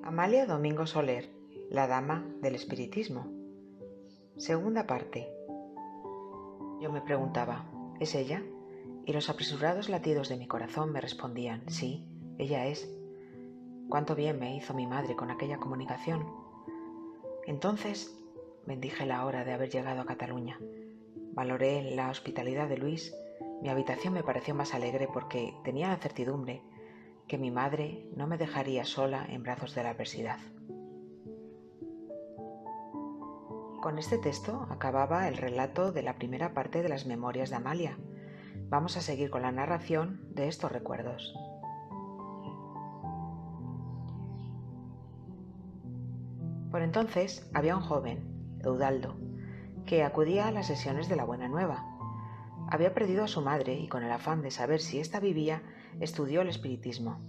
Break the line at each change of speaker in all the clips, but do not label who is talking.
Amalia Domingo Soler, la dama del espiritismo. Segunda parte. Yo me preguntaba, ¿es ella? Y los apresurados latidos de mi corazón me respondían, sí, ella es. Cuánto bien me hizo mi madre con aquella comunicación. Entonces bendije la hora de haber llegado a Cataluña. Valoré la hospitalidad de Luis. Mi habitación me pareció más alegre porque tenía la certidumbre que mi madre no me dejaría sola en brazos de la adversidad. Con este texto acababa el relato de la primera parte de las Memorias de Amalia. Vamos a seguir con la narración de estos recuerdos. Por entonces había un joven, Eudaldo, que acudía a las sesiones de la Buena Nueva. Había perdido a su madre y con el afán de saber si ésta vivía, estudió el espiritismo.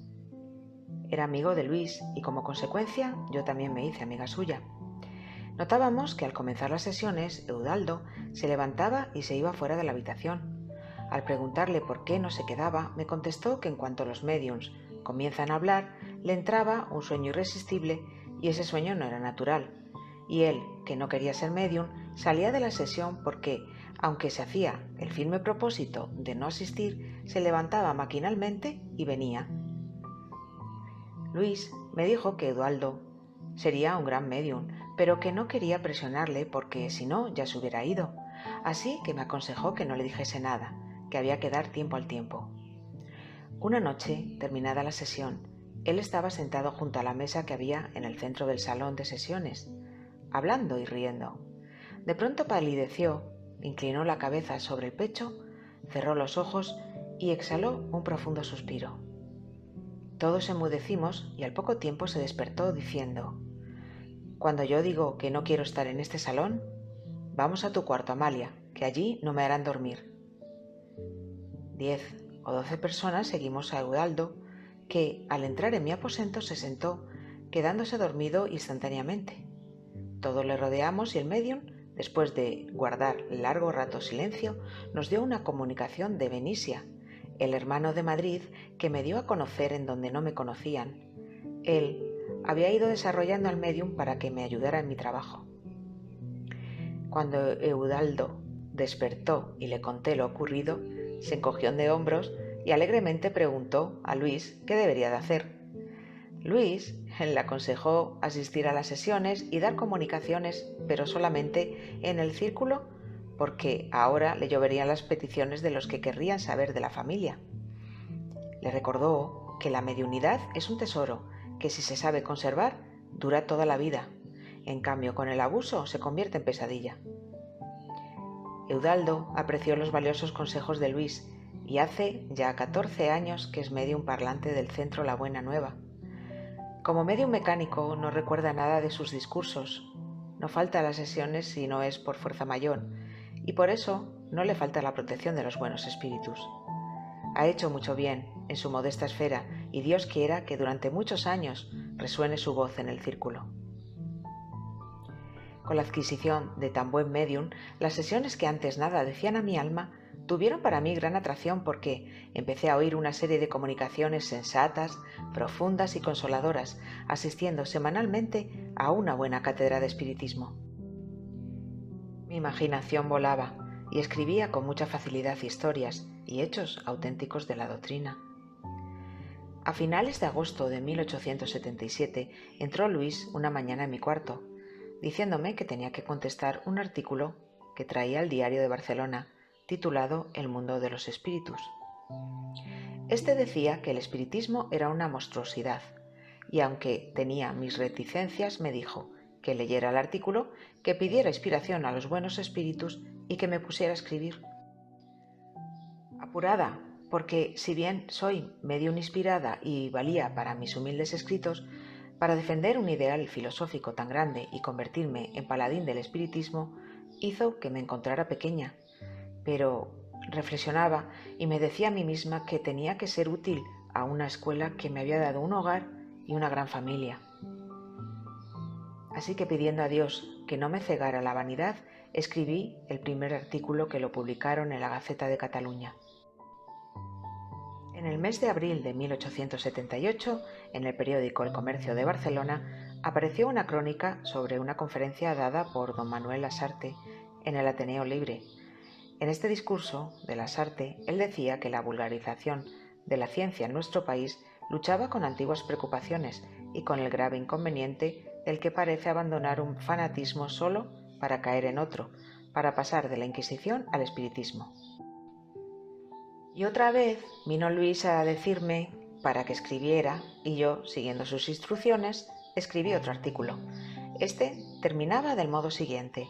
Era amigo de Luis y como consecuencia yo también me hice amiga suya. Notábamos que al comenzar las sesiones, Eudaldo se levantaba y se iba fuera de la habitación. Al preguntarle por qué no se quedaba, me contestó que en cuanto los médiums comienzan a hablar, le entraba un sueño irresistible y ese sueño no era natural. Y él, que no quería ser médium, salía de la sesión porque, aunque se hacía el firme propósito de no asistir, se levantaba maquinalmente y venía. Luis me dijo que Eudaldo sería un gran médium, pero que no quería presionarle porque si no ya se hubiera ido, así que me aconsejó que no le dijese nada, que había que dar tiempo al tiempo. Una noche, terminada la sesión, él estaba sentado junto a la mesa que había en el centro del salón de sesiones, hablando y riendo. De pronto palideció, inclinó la cabeza sobre el pecho, cerró los ojos y exhaló un profundo suspiro. Todos enmudecimos y al poco tiempo se despertó diciendo: «Cuando yo digo que no quiero estar en este salón, vamos a tu cuarto, Amalia, que allí no me harán dormir». 10 o 12 personas seguimos a Eudaldo, que al entrar en mi aposento se sentó, quedándose dormido instantáneamente. Todos le rodeamos y el médium, después de guardar largo rato silencio, nos dio una comunicación de Benicia, el hermano de Madrid que me dio a conocer en donde no me conocían. Él había ido desarrollando al médium para que me ayudara en mi trabajo. Cuando Eudaldo despertó y le conté lo ocurrido, se encogió de hombros y alegremente preguntó a Luis qué debería de hacer. Luis le aconsejó asistir a las sesiones y dar comunicaciones, pero solamente en el círculo, porque ahora le lloverían las peticiones de los que querrían saber de la familia. Le recordó que la mediunidad es un tesoro que, si se sabe conservar, dura toda la vida. En cambio, con el abuso se convierte en pesadilla. Eudaldo apreció los valiosos consejos de Luis y hace ya 14 años que es médium parlante del centro La Buena Nueva. Como médium mecánico no recuerda nada de sus discursos, no falta a las sesiones si no es por fuerza mayor, y por eso no le falta la protección de los buenos espíritus. Ha hecho mucho bien en su modesta esfera y Dios quiera que durante muchos años resuene su voz en el círculo. Con la adquisición de tan buen médium, las sesiones que antes nada decían a mi alma tuvieron para mí gran atracción porque empecé a oír una serie de comunicaciones sensatas, profundas y consoladoras, asistiendo semanalmente a una buena cátedra de espiritismo. Mi imaginación volaba y escribía con mucha facilidad historias y hechos auténticos de la doctrina. A finales de agosto de 1877 entró Luis una mañana en mi cuarto, diciéndome que tenía que contestar un artículo que traía el Diario de Barcelona, titulado El mundo de los espíritus. Este decía que el espiritismo era una monstruosidad, y aunque tenía mis reticencias, me dijo que leyera el artículo, que pidiera inspiración a los buenos espíritus y que me pusiera a escribir. Apurada, porque si bien soy medio inspirada y valía para mis humildes escritos, para defender un ideal filosófico tan grande y convertirme en paladín del espiritismo, hizo que me encontrara pequeña. Pero reflexionaba y me decía a mí misma que tenía que ser útil a una escuela que me había dado un hogar y una gran familia. Así que, pidiendo a Dios que no me cegara la vanidad, escribí el primer artículo que lo publicaron en la Gaceta de Cataluña. En En el mes de abril de 1878, en el periódico El Comercio de Barcelona, apareció una crónica sobre una conferencia dada por don Manuel Lasarte en el Ateneo Libre. En este discurso de Lasarte, él decía que la vulgarización de la ciencia en nuestro país luchaba con antiguas preocupaciones y con el grave inconveniente del que parece abandonar un fanatismo solo para caer en otro, para pasar de la Inquisición al espiritismo. Y otra vez vino Luis a decirme para que escribiera y yo, siguiendo sus instrucciones, escribí otro artículo. Este terminaba del modo siguiente.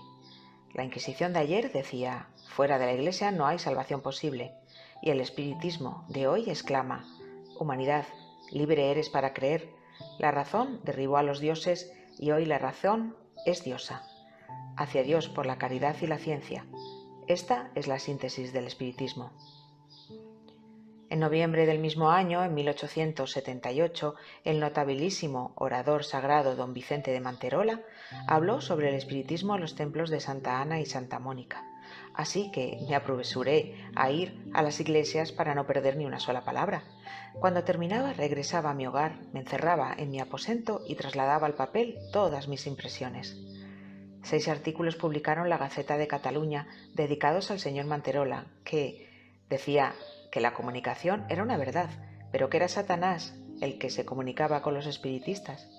La Inquisición de ayer decía: fuera de la Iglesia no hay salvación posible, y el espiritismo de hoy exclama: humanidad, libre eres para creer. La razón derribó a los dioses y hoy la razón es diosa. Hacia Dios por la caridad y la ciencia. Esta es la síntesis del espiritismo. En noviembre del mismo año, en 1878, el notabilísimo orador sagrado don Vicente de Manterola habló sobre el espiritismo en los templos de Santa Ana y Santa Mónica, así que me apresuré a ir a las iglesias para no perder ni una sola palabra. Cuando terminaba, regresaba a mi hogar, me encerraba en mi aposento y trasladaba al papel todas mis impresiones. 6 artículos publicaron la Gaceta de Cataluña dedicados al señor Manterola, que decía que la comunicación era una verdad, pero que era Satanás el que se comunicaba con los espiritistas.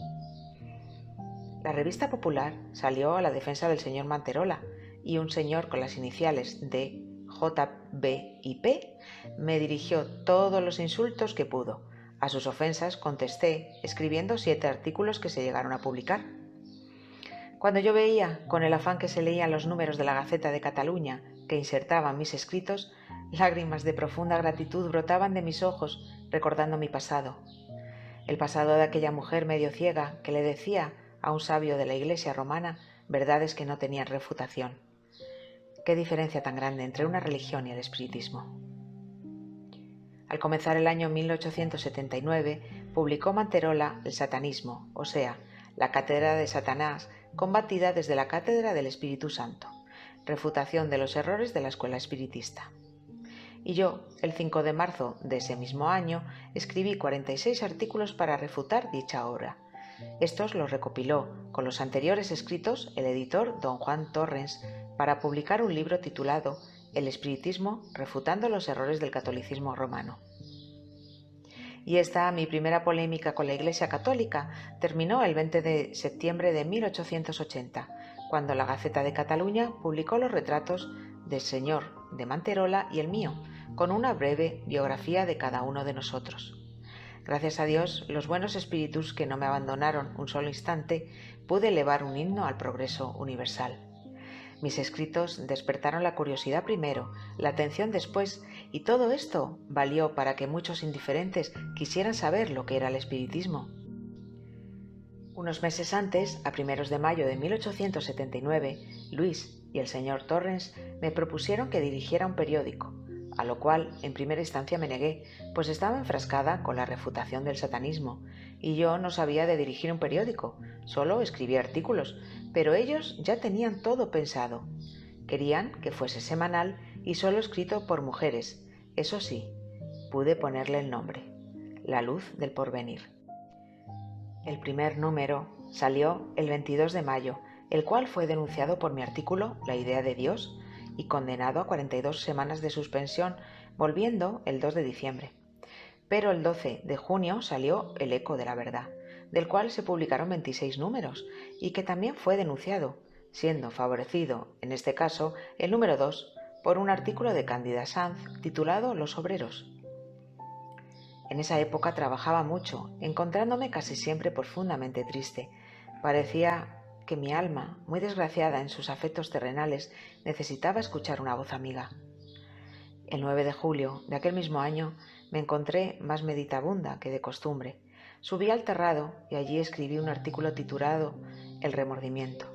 La revista Popular salió a la defensa del señor Manterola y un señor con las iniciales de J.B. y P. me dirigió todos los insultos que pudo. A sus ofensas contesté escribiendo 7 artículos que se llegaron a publicar. Cuando yo veía, con el afán que se leían los números de la Gaceta de Cataluña, que insertaban mis escritos, lágrimas de profunda gratitud brotaban de mis ojos, recordando mi pasado. El pasado de aquella mujer medio ciega que le decía a un sabio de la Iglesia romana verdades que no tenían refutación. Qué diferencia tan grande entre una religión y el espiritismo. Al comenzar el año 1879, publicó Manterola El satanismo, o sea, la cátedra de Satanás, combatida desde la cátedra del Espíritu Santo, refutación de los errores de la escuela espiritista. Y yo, el 5 de marzo de ese mismo año, escribí 46 artículos para refutar dicha obra. Estos los recopiló, con los anteriores escritos, el editor don Juan Torrens, para publicar un libro titulado El espiritismo refutando los errores del catolicismo romano. Y esta, mi primera polémica con la Iglesia Católica, terminó el 20 de septiembre de 1880, cuando la Gaceta de Cataluña publicó los retratos del señor de Manterola y el mío, con una breve biografía de cada uno de nosotros. Gracias a Dios, los buenos espíritus que no me abandonaron un solo instante, pude elevar un himno al progreso universal. Mis escritos despertaron la curiosidad primero, la atención después, y todo esto valió para que muchos indiferentes quisieran saber lo que era el espiritismo. Unos meses antes, a primeros de mayo de 1879, Luis y el señor Torrens me propusieron que dirigiera un periódico, a lo cual en primera instancia me negué, pues estaba enfrascada con la refutación del satanismo, y yo no sabía de dirigir un periódico, solo escribía artículos, pero ellos ya tenían todo pensado. Querían que fuese semanal y solo escrito por mujeres. Eso sí, pude ponerle el nombre: La Luz del Porvenir. El primer número salió el 22 de mayo, el cual fue denunciado por mi artículo La idea de Dios y condenado a 42 semanas de suspensión, volviendo el 2 de diciembre. Pero el 12 de junio salió El eco de la verdad, del cual se publicaron 26 números y que también fue denunciado, siendo favorecido, en este caso, el número 2, por un artículo de Cándida Sanz titulado Los obreros. En esa época trabajaba mucho, encontrándome casi siempre profundamente triste. Parecía que mi alma, muy desgraciada en sus afectos terrenales, necesitaba escuchar una voz amiga. El 9 de julio de aquel mismo año me encontré más meditabunda que de costumbre. Subí al terrado y allí escribí un artículo titulado El remordimiento.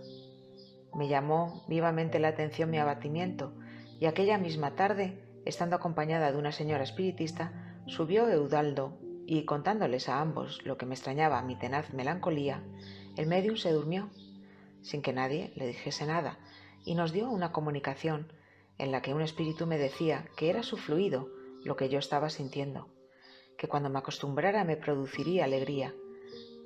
Me llamó vivamente la atención mi abatimiento y aquella misma tarde, estando acompañada de una señora espiritista, subió Eudaldo y, contándoles a ambos lo que me extrañaba mi tenaz melancolía, el médium se durmió, sin que nadie le dijese nada, y nos dio una comunicación en la que un espíritu me decía que era su fluido lo que yo estaba sintiendo. que cuando me acostumbrara me produciría alegría,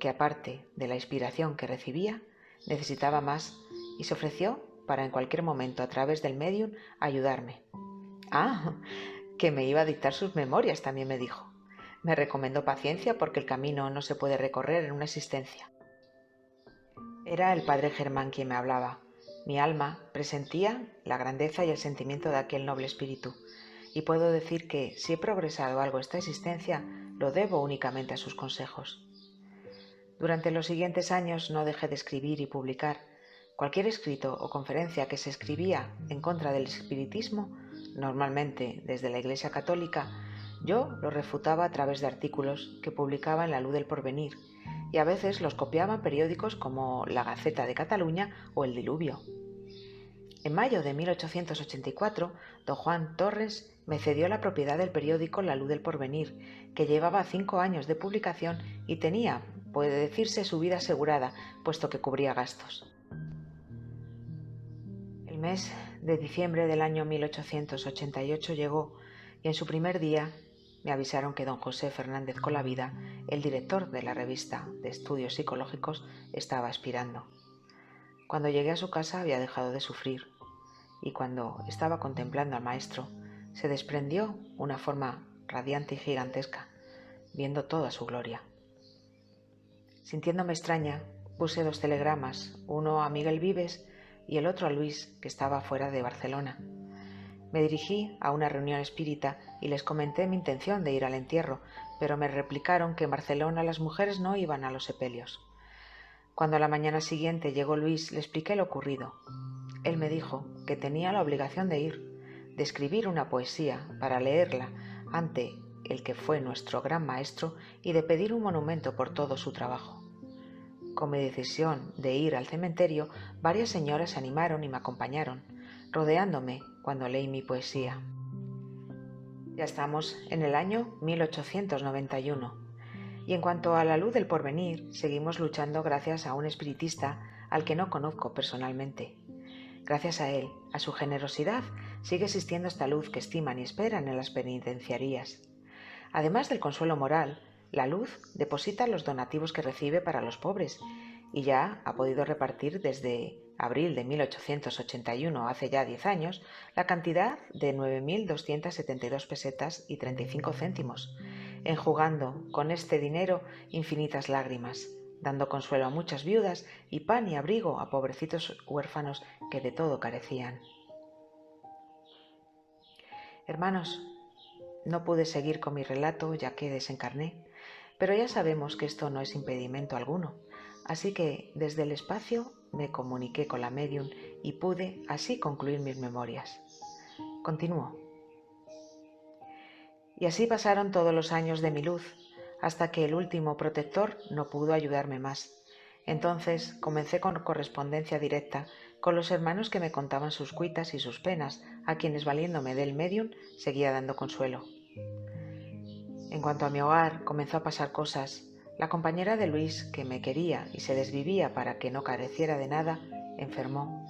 que aparte de la inspiración que recibía, necesitaba más y se ofreció para en cualquier momento a través del medium ayudarme. Ah, que me iba a dictar sus memorias, también me dijo. Me recomendó paciencia porque el camino no se puede recorrer en una existencia. Era el padre Germán quien me hablaba. Mi alma presentía la grandeza y el sentimiento de aquel noble espíritu, y puedo decir que si he progresado algo esta existencia, lo debo únicamente a sus consejos. Durante los siguientes años no dejé de escribir y publicar. Cualquier escrito o conferencia que se escribía en contra del espiritismo, normalmente desde la Iglesia Católica, yo lo refutaba a través de artículos que publicaba en La Luz del Porvenir, y a veces los copiaba en periódicos como La Gaceta de Cataluña o El Diluvio. En mayo de 1884, don Juan Torres me cedió la propiedad del periódico La Luz del Porvenir, que llevaba 5 años de publicación y tenía, puede decirse, su vida asegurada, puesto que cubría gastos. El mes de diciembre del año 1888 llegó y en su primer día me avisaron que don José Fernández Colavida, el director de la revista de estudios psicológicos, estaba expirando. Cuando llegué a su casa había dejado de sufrir y cuando estaba contemplando al maestro se desprendió una forma radiante y gigantesca, viendo toda su gloria. Sintiéndome extraña, puse 2 telegramas, uno a Miguel Vives y el otro a Luis, que estaba fuera de Barcelona. Me dirigí a una reunión espírita y les comenté mi intención de ir al entierro, pero me replicaron que en Barcelona las mujeres no iban a los sepelios. Cuando a la mañana siguiente llegó Luis, le expliqué lo ocurrido. Él me dijo que tenía la obligación de ir, de escribir una poesía para leerla ante el que fue nuestro gran maestro y de pedir un monumento por todo su trabajo. Con mi decisión de ir al cementerio, varias señoras se animaron y me acompañaron, rodeándome cuando leí mi poesía. Ya estamos en el año 1891, y en cuanto a La Luz del Porvenir, seguimos luchando gracias a un espiritista al que no conozco personalmente. Gracias a él, a su generosidad, sigue existiendo esta luz que estiman y esperan en las penitenciarías. Además del consuelo moral, la luz deposita los donativos que recibe para los pobres y ya ha podido repartir desde abril de 1881, hace ya 10 años, la cantidad de 9.272 pesetas y 35 céntimos, enjugando con este dinero infinitas lágrimas, dando consuelo a muchas viudas y pan y abrigo a pobrecitos huérfanos que de todo carecían. Hermanos, no pude seguir con mi relato ya que desencarné, pero ya sabemos que esto no es impedimento alguno, así que desde el espacio me comuniqué con la médium y pude así concluir mis memorias. Continúo. Y así pasaron todos los años de mi luz, hasta que el último protector no pudo ayudarme más. Entonces comencé con correspondencia directa con los hermanos que me contaban sus cuitas y sus penas, a quienes valiéndome del medium seguía dando consuelo. En cuanto a mi hogar, comenzó a pasar cosas. La compañera de Luis, que me quería y se desvivía para que no careciera de nada, enfermó.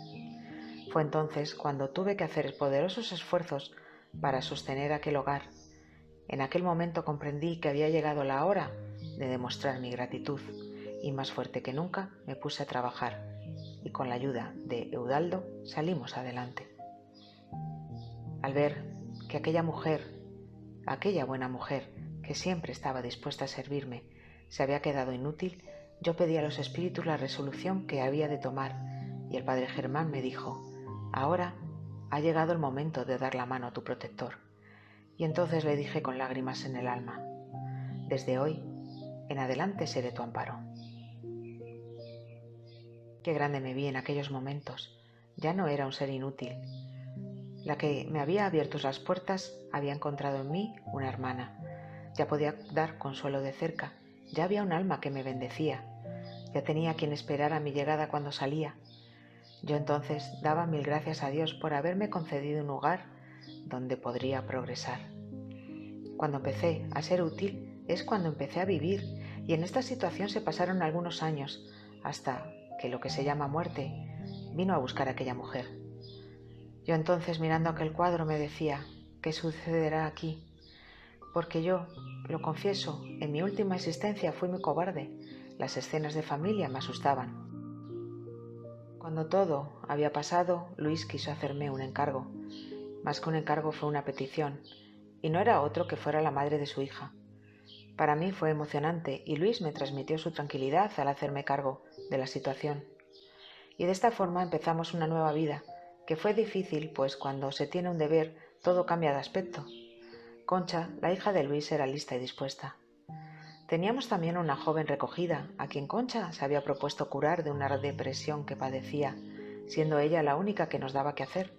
Fue entonces cuando tuve que hacer poderosos esfuerzos para sostener aquel hogar. En aquel momento comprendí que había llegado la hora de demostrar mi gratitud y más fuerte que nunca me puse a trabajar y con la ayuda de Eudaldo salimos adelante. Al ver que aquella buena mujer que siempre estaba dispuesta a servirme, se había quedado inútil, yo pedí a los espíritus la resolución que había de tomar y el padre Germán me dijo: ahora ha llegado el momento de dar la mano a tu protector. Y entonces le dije con lágrimas en el alma: desde hoy en adelante seré tu amparo. Qué grande me vi en aquellos momentos. Ya no era un ser inútil. La que me había abierto las puertas había encontrado en mí una hermana. Ya podía dar consuelo de cerca. Ya había un alma que me bendecía. Ya tenía quien esperara mi llegada cuando salía. Yo entonces daba 1000 gracias a Dios por haberme concedido un hogar donde podría progresar. Cuando empecé a ser útil es cuando empecé a vivir, y en esta situación se pasaron algunos años hasta que lo que se llama muerte vino a buscar a aquella mujer. Yo entonces, mirando aquel cuadro, me decía: ¿qué sucederá aquí? Porque yo, Lo confieso, en mi última existencia fui muy cobarde. Las escenas de familia me asustaban. Cuando todo había pasado, Luis quiso hacerme un encargo. Más que un encargo fue una petición, y no era otro que fuera la madre de su hija. Para mí fue emocionante y Luis me transmitió su tranquilidad al hacerme cargo de la situación. Y de esta forma empezamos una nueva vida, que fue difícil, pues cuando se tiene un deber todo cambia de aspecto. Concha, la hija de Luis, era lista y dispuesta. Teníamos también una joven recogida, a quien Concha se había propuesto curar de una depresión que padecía, siendo ella la única que nos daba que hacer.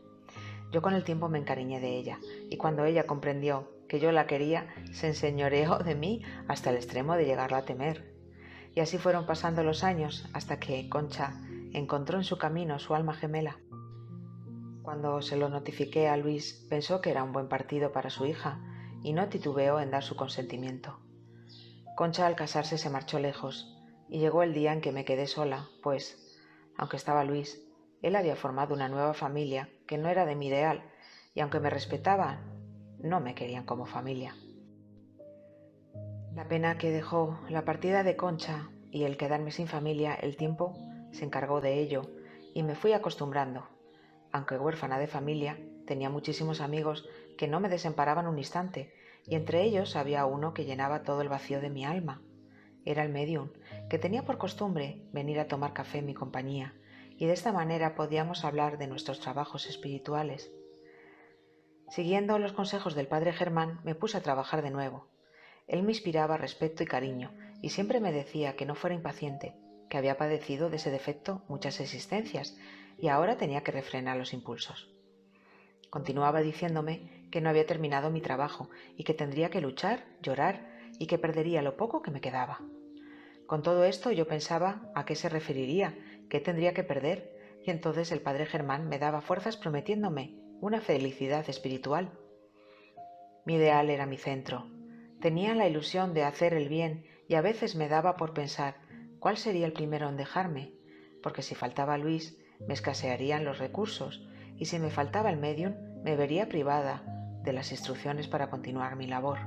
Yo con el tiempo me encariñé de ella, y cuando ella comprendió que yo la quería, se enseñoreó de mí hasta el extremo de llegarla a temer. Y así fueron pasando los años hasta que Concha encontró en su camino su alma gemela. Cuando se lo notifiqué a Luis, pensó que era un buen partido para su hija y no titubeó en dar su consentimiento. Concha al casarse se marchó lejos y llegó el día en que me quedé sola, pues, aunque estaba Luis, él había formado una nueva familia que no era de mi ideal y aunque me respetaban, no me querían como familia. La pena que dejó la partida de Concha y el quedarme sin familia, el tiempo se encargó de ello y me fui acostumbrando. Aunque huérfana de familia, tenía muchísimos amigos que no me desamparaban un instante, y entre ellos había uno que llenaba todo el vacío de mi alma. Era el médium, que tenía por costumbre venir a tomar café en mi compañía, y de esta manera podíamos hablar de nuestros trabajos espirituales. Siguiendo los consejos del padre Germán, me puse a trabajar de nuevo. Él me inspiraba respeto y cariño, y siempre me decía que no fuera impaciente, que había padecido de ese defecto muchas existencias, y ahora tenía que refrenar los impulsos. Continuaba diciéndome que no había terminado mi trabajo y que tendría que luchar, llorar y que perdería lo poco que me quedaba. Con todo esto yo pensaba a qué se referiría, qué tendría que perder, y entonces el padre Germán me daba fuerzas prometiéndome una felicidad espiritual. Mi ideal era mi centro. Tenía la ilusión de hacer el bien y a veces me daba por pensar cuál sería el primero en dejarme, porque si faltaba Luis me escasearían los recursos y si me faltaba el medium me vería privada de las instrucciones para continuar mi labor.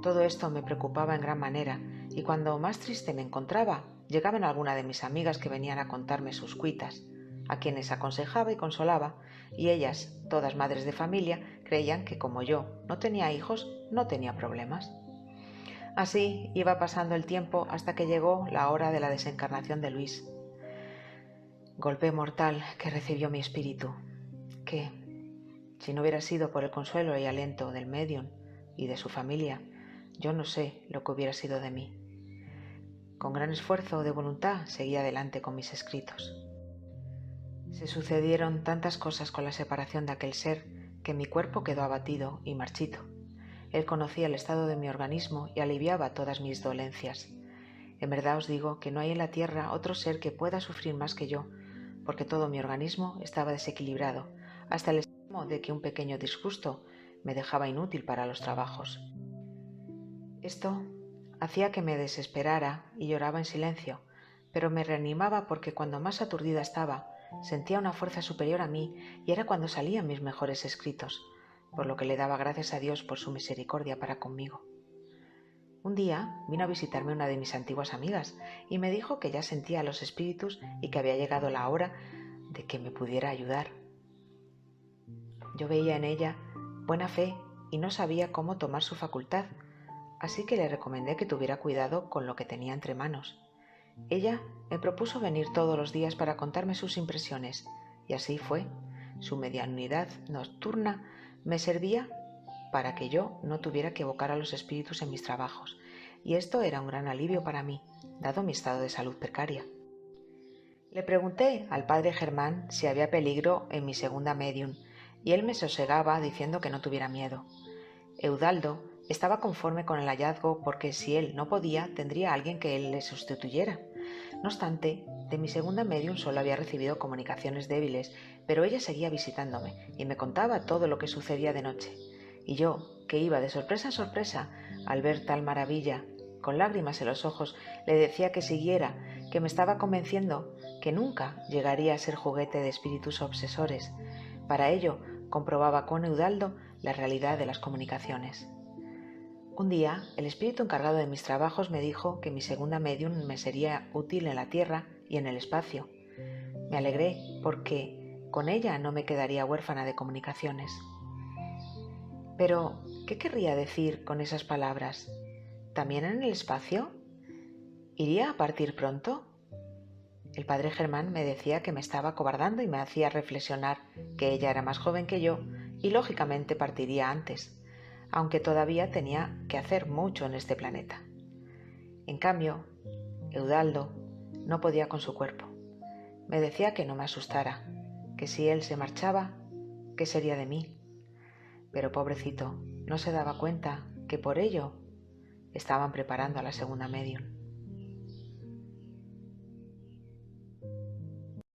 Todo esto me preocupaba en gran manera y cuando más triste me encontraba llegaban algunas de mis amigas que venían a contarme sus cuitas, a quienes aconsejaba y consolaba, y ellas, todas madres de familia, creían que como yo no tenía hijos, no tenía problemas. Así iba pasando el tiempo hasta que llegó la hora de la desencarnación de Luis. Golpe mortal que recibió mi espíritu, que, si no hubiera sido por el consuelo y aliento del médium y de su familia, yo no sé lo que hubiera sido de mí. Con gran esfuerzo de voluntad seguí adelante con mis escritos. Se sucedieron tantas cosas con la separación de aquel ser que mi cuerpo quedó abatido y marchito. Él conocía el estado de mi organismo y aliviaba todas mis dolencias. En verdad os digo que no hay en la tierra otro ser que pueda sufrir más que yo, porque todo mi organismo estaba desequilibrado, hasta el extremo de que un pequeño disgusto me dejaba inútil para los trabajos. Esto hacía que me desesperara y lloraba en silencio, pero me reanimaba porque cuando más aturdida estaba, sentía una fuerza superior a mí y era cuando salían mis mejores escritos, por lo que le daba gracias a Dios por su misericordia para conmigo. Un día vino a visitarme una de mis antiguas amigas y me dijo que ya sentía a los espíritus y que había llegado la hora de que me pudiera ayudar. Yo veía en ella buena fe y no sabía cómo tomar su facultad, así que le recomendé que tuviera cuidado con lo que tenía entre manos. Ella me propuso venir todos los días para contarme sus impresiones, y así fue. Su medianidad nocturna me servía para que yo no tuviera que evocar a los espíritus en mis trabajos, y esto era un gran alivio para mí, dado mi estado de salud precaria. Le pregunté al padre Germán si había peligro en mi segunda medium, y él me sosegaba diciendo que no tuviera miedo. Eudaldo estaba conforme con el hallazgo porque si él no podía, tendría a alguien que él le sustituyera. No obstante, de mi segunda medium solo había recibido comunicaciones débiles, pero ella seguía visitándome y me contaba todo lo que sucedía de noche. Y yo, que iba de sorpresa en sorpresa al ver tal maravilla, con lágrimas en los ojos, le decía que siguiera, que me estaba convenciendo que nunca llegaría a ser juguete de espíritus obsesores. Para ello, comprobaba con Eudaldo la realidad de las comunicaciones. Un día, el espíritu encargado de mis trabajos me dijo que mi segunda medium me sería útil en la Tierra y en el espacio. Me alegré porque con ella no me quedaría huérfana de comunicaciones. Pero, ¿qué querría decir con esas palabras? ¿También en el espacio? ¿Iría a partir pronto? El padre Germán me decía que me estaba acobardando y me hacía reflexionar que ella era más joven que yo y lógicamente partiría antes, aunque todavía tenía que hacer mucho en este planeta. En cambio, Eudaldo no podía con su cuerpo. Me decía que no me asustara, que si él se marchaba, ¿qué sería de mí? Pero pobrecito, no se daba cuenta que por ello estaban preparando a la segunda medium.